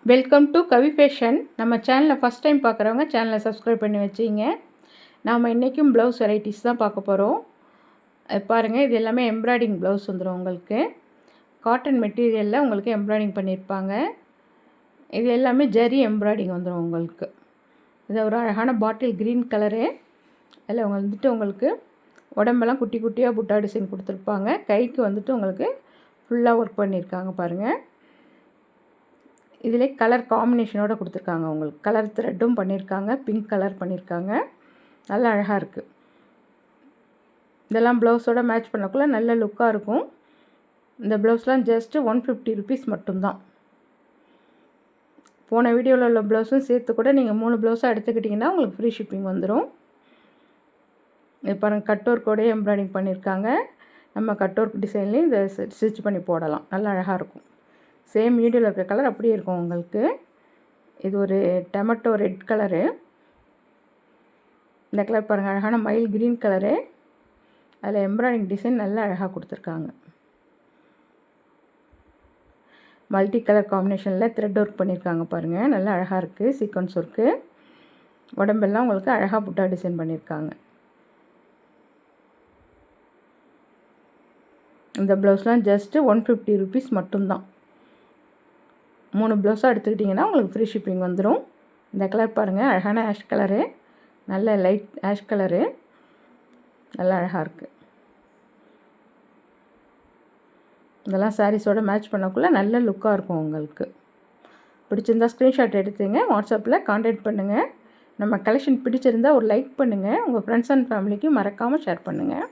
Welcome to Kavi fashion. நம்ம சேனலை first time பார்க்குறவங்க சேனலை சப்ஸ்கிரைப் பண்ணி வச்சிங்க. நாம் இன்றைக்கும் ப்ளவுஸ் வெரைட்டிஸ் தான் பார்க்க போகிறோம். பாருங்கள், இது எல்லாமே எம்ப்ராய்டிங் ப்ளவுஸ் வந்துடும். உங்களுக்கு காட்டன் மெட்டீரியலில் உங்களுக்கு எம்ப்ராய்டிங் பண்ணியிருப்பாங்க. இது எல்லாமே ஜரி எம்ப்ராய்டிங் வந்துடும் உங்களுக்கு. இது ஒரு அழகான பாட்டில் க்ரீன் கலரு. அதில் உங்களுக்கு உடம்பெல்லாம் குட்டி குட்டியாக புட்டா டிசைன் கொடுத்துருப்பாங்க. கைக்கு உங்களுக்கு ஃபுல்லாக ஒர்க் பண்ணியிருக்காங்க பாருங்கள். இதிலே கலர் காம்பினேஷனோடு கொடுத்துருக்காங்க. உங்களுக்கு கலர் த்ரெட்டும் பண்ணியிருக்காங்க, பிங்க் கலர் பண்ணியிருக்காங்க. நல்லா அழகாக இருக்குது. இதெல்லாம் ப்ளவுஸோடு மேட்ச் பண்ணக்குள்ளே நல்ல லுக்காக இருக்கும். இந்த ப்ளவுஸ்லாம் ஜஸ்ட்டு 150 ருபீஸ் மட்டும்தான். போன வீடியோவில் உள்ள ப்ளவுஸும் சேர்த்து கூட நீங்கள் 3 ப்ளவுஸாக எடுத்துக்கிட்டிங்கன்னா உங்களுக்கு ஃப்ரீ ஷிப்பிங் வந்துடும். இது பாருங்கள், கட் ஒர்க்கோடே எம்ப்ராய்டிங் பண்ணியிருக்காங்க. நம்ம கட் ஒர்க் டிசைன்லேயும் இதை ஸ்டிச் பண்ணி போடலாம். நல்லா அழகாக இருக்கும். சேம் வீடியோவில் இருக்கிற கலர் அப்படியே இருக்கும் உங்களுக்கு. இது ஒரு டொமேட்டோ ரெட் கலரு. இந்த கலர் பாருங்கள், அழகான மயில் க்ரீன் கலரு. அதில் எம்ப்ராய்டிங் டிசைன் நல்லா அழகாக கொடுத்துருக்காங்க. மல்டி கலர் காம்பினேஷனில் த்ரெட் ஒர்க் பண்ணியிருக்காங்க பாருங்கள். நல்லா அழகாக இருக்குது. Sequence work. உடம்பெல்லாம் உங்களுக்கு அழகாக புட்டா டிசைன் பண்ணியிருக்காங்க. இந்த ப்ளவுஸ்லாம் ஜஸ்ட்டு 150 ருபீஸ் மட்டும்தான். 3 ப்ளவுஸாக எடுத்துக்கிட்டிங்கன்னா உங்களுக்கு ஃப்ரீ ஷிப்பிங் வந்துடும். இந்த கலர் பாருங்கள், அழகான ஆஷ் கலரு. நல்ல லைட் ஆஷ் கலரு. நல்லா அழகாக இருக்குது. இதெல்லாம் சாரீஸோடு மேட்ச் பண்ணக்குள்ளே நல்ல லுக்காக இருக்கும் உங்களுக்கு. பிடிச்சிருந்தால் ஸ்க்ரீன்ஷாட் எடுத்துங்க, வாட்ஸ்அப்பில் கான்டாக்ட் பண்ணுங்கள். நம்ம கலெக்ஷன் பிடிச்சிருந்தால் ஒரு லைக் பண்ணுங்கள். உங்கள் ஃப்ரெண்ட்ஸ் அண்ட் ஃபேமிலிக்கு மறக்காமல் ஷேர் பண்ணுங்கள்.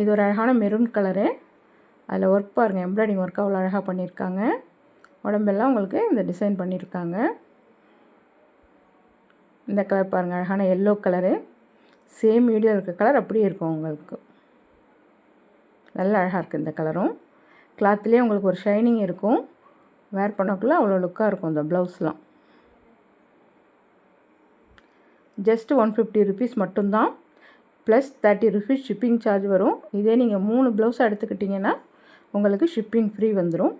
இது ஒரு அழகான மெரூன் கலரு. அதில் ஒர்க் பாருங்கள், எம்ப்ராய்டிங் ஒர்க் அவ்வளோ அழகாக பண்ணியிருக்காங்க. உடம்பெல்லாம் உங்களுக்கு இந்த டிசைன் பண்ணியிருக்காங்க. இந்த கலர் பாருங்கள், அழகான எல்லோ கலரு. சேம் வீடியோ இருக்க கலர் அப்படியே இருக்கும் உங்களுக்கு. நல்லா அழகாக இருக்குது. இந்த கலரும் கிளாத்லேயே உங்களுக்கு ஒரு ஷைனிங் இருக்கும். வேர் பண்ணக்குள்ளே அவ்வளோ லுக்காக இருக்கும் இந்த ப்ளவுஸ்லாம். ஜஸ்ட்டு 150 ருபீஸ் மட்டும்தான். ப்ளஸ் 30 ருபீஸ் ஷிப்பிங் சார்ஜ் வரும். இதே நீங்கள் 3 ப்ளவுஸாக எடுத்துக்கிட்டிங்கன்னா உங்களுக்கு ஷிப்பிங் ஃப்ரீ வந்துடும்.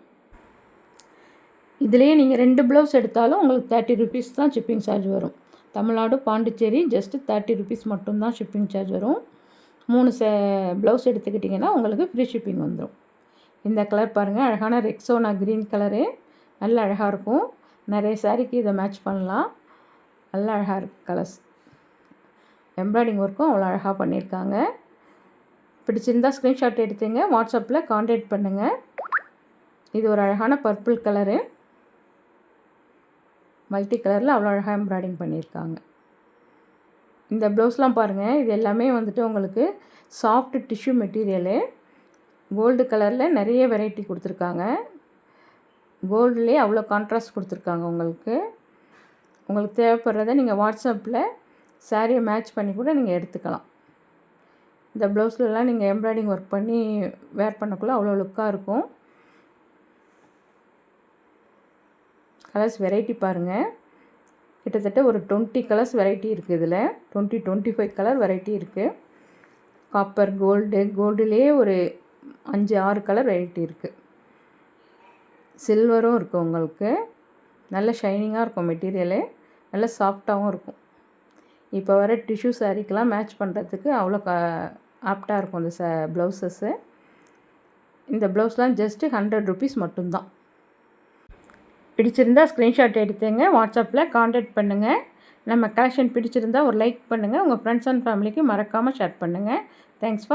இதிலேயே நீங்கள் 2 ப்ளவுஸ் எடுத்தாலும் உங்களுக்கு 30 ருபீஸ் தான் ஷிப்பிங் சார்ஜ் வரும். தமிழ்நாடு பாண்டிச்சேரி ஜஸ்ட்டு 30 ருபீஸ் மட்டும்தான் ஷிப்பிங் சார்ஜ் வரும். 3 ப்ளவுஸ் எடுத்துக்கிட்டிங்கன்னா உங்களுக்கு ஃப்ரீ ஷிப்பிங் வந்துடும். இந்த கலர் பாருங்கள், அழகான ரெக்ஸோனா க்ரீன் கலரு. நல்ல அழகாக இருக்கும். நிறைய சாரீக்கு இதை மேட்ச் பண்ணலாம். நல்ல அழகாக இருக்குது கலர்ஸ். எம்ப்ராய்டிங் ஒர்க்கும் அவ்வளோ அழகாக பண்ணியிருக்காங்க. பிடிச்சிருந்தால் ஸ்க்ரீன்ஷாட் எடுத்துங்க, வாட்ஸ்அப்பில் கான்டாக்ட் பண்ணுங்கள். இது ஒரு அழகான பர்பிள் கலரு. மல்டி கலரில் அவ்வளோ அழகாக எம்ப்ராய்டிங் பண்ணியிருக்காங்க. இந்த ப்ளவுஸ்லாம் பாருங்கள், இது எல்லாமே உங்களுக்கு சாஃப்ட் டிஷ்யூ மெட்டீரியலு. கோல்டு கலரில் நிறைய வெரைட்டி கொடுத்துருக்காங்க. கோல்டுலேயே அவ்வளோ கான்ட்ராஸ்ட் கொடுத்துருக்காங்க உங்களுக்கு தேவைப்படுறத நீங்கள் வாட்ஸ்அப்பில் சாரியை மேட்ச் பண்ணி கூட நீங்கள் எடுத்துக்கலாம். இந்த ப்ளவுஸ்லலாம் நீங்கள் எம்ப்ராய்டிங் ஒர்க் பண்ணி வேர் பண்ணக்குள்ளே அவ்வளோ லுக்காக இருக்கும். கலர்ஸ் வெரைட்டி பாருங்கள், கிட்டத்தட்ட ஒரு 20 கலர்ஸ் வெரைட்டி இருக்குது. இதில் 25 கலர் வெரைட்டி இருக்குது. காப்பர், கோல்டுலேயே ஒரு 5-6 கலர் வெரைட்டி இருக்குது. சில்வரும் இருக்குது உங்களுக்கு. நல்ல ஷைனிங்காக இருக்கும் மெட்டீரியலு. நல்ல சாஃப்டாகவும் இருக்கும். இப்போ வர டிஷ்யூ சாரீக்கெலாம் மேட்ச் பண்ணுறதுக்கு அவ்வளோ ஆப்டாக இருக்கும் இந்த ப்ளவுஸஸ்ஸு. இந்த ப்ளவுஸ்லாம் ஜஸ்ட்டு 100 ருபீஸ் மட்டும்தான். பிடிச்சிருந்தால் ஸ்க்ரீன்ஷாட் எடுத்துங்க, வாட்ஸ்அப்பில் கான்டாக்ட் பண்ணுங்கள். நம்ம கலெக்ஷன் பிடிச்சிருந்தால் ஒரு லைக் பண்ணுங்கள். உங்கள் ஃப்ரெண்ட்ஸ் அண்ட் ஃபேமிலிக்கு மறக்காமல் ஷேர் பண்ணுங்கள். Thanks for